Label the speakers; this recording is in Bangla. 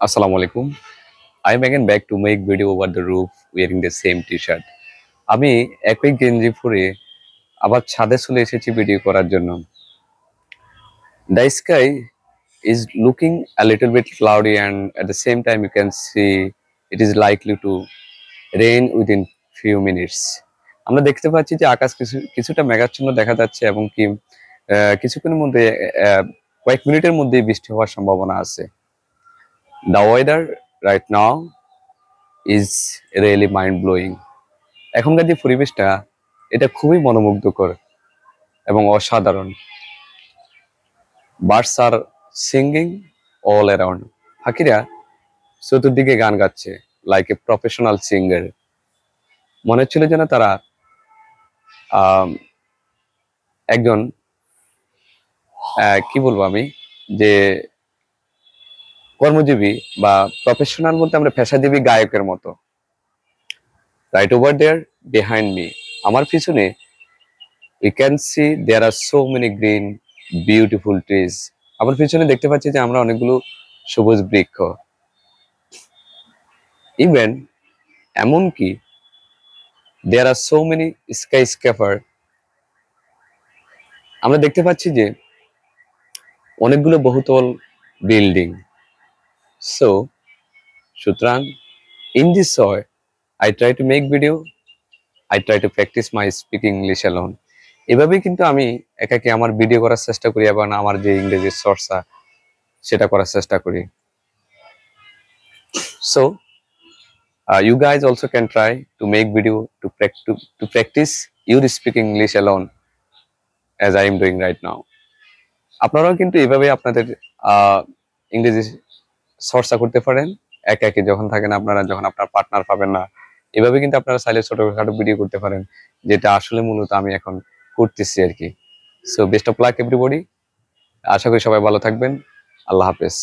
Speaker 1: Assalamu alaikum. I'm again back to make video over the roof wearing the same t-shirt. আমি একই গেঞ্জি পরে আবার ছাদে চলে এসেছি ভিডিও করার জন্য। The sky is looking a little bit cloudy and at the same time you can see it is likely to rain within few minutes. আমরা দেখতে পাচ্ছি যে আকাশ কিছুটা মেঘাচ্ছন্ন দেখা যাচ্ছে এবং কি কিছুক্ষণের মধ্যে কয়েক মিনিটের মধ্যেই বৃষ্টি হওয়ার সম্ভাবনা আছে। The weather right now is really mind blowing. এখনকার যে পরিবেশটা এটা খুবই মনোমুগ্ধকর এবং অসাধারণ। Birds are singing all around. পাখিরা চতুর্দিকে গান গাচ্ছে লাইক এ প্রফেশনাল সিঙ্গার। মনে হচ্ছিল যেন তারা একজন কি বলবো আমি যে কর্মজীবী বা প্রফেশনাল বলতে আমরা পেশাজীবী গায়কের মতো। Right over there behind me, আমার পিছনে we can see there are so many green beautiful trees. আমার পিছনে দেখতে পাচ্ছি যে আমরা অনেকগুলো সবুজ বৃক্ষ। ইভেন এমনকি there are so many skyscraper. আমরা দেখতে পাচ্ছি যে অনেকগুলো বহুতল বিল্ডিং। সো সুতরাং in this way I try to make video, I try to practice my speaking English alone. এভাবেই কিন্তু আমি একাকি আমার ভিডিও করার চেষ্টা করি এবং আমার যে ইংরেজির চর্চা সেটা করার চেষ্টা করি। So you guys also can try to make video to practice your speaking English alone as I am doing right now. আপনারাও কিন্তু এভাবে আপনাদের ইংরেজি চর্চা করতে পারেন একাকি যখন থাকেন আপনারা, যখন আপনার পার্টনার পাবেন না। এভাবে কিন্তু আপনারা চাইলে ছোটখাটো ভিডিও করতে পারেন, যেটা আসলে মূলত আমি এখন করতেছি আর কি। So best of luck everybody. আশা করি সবাই ভালো থাকবেন। আল্লাহ হাফেজ।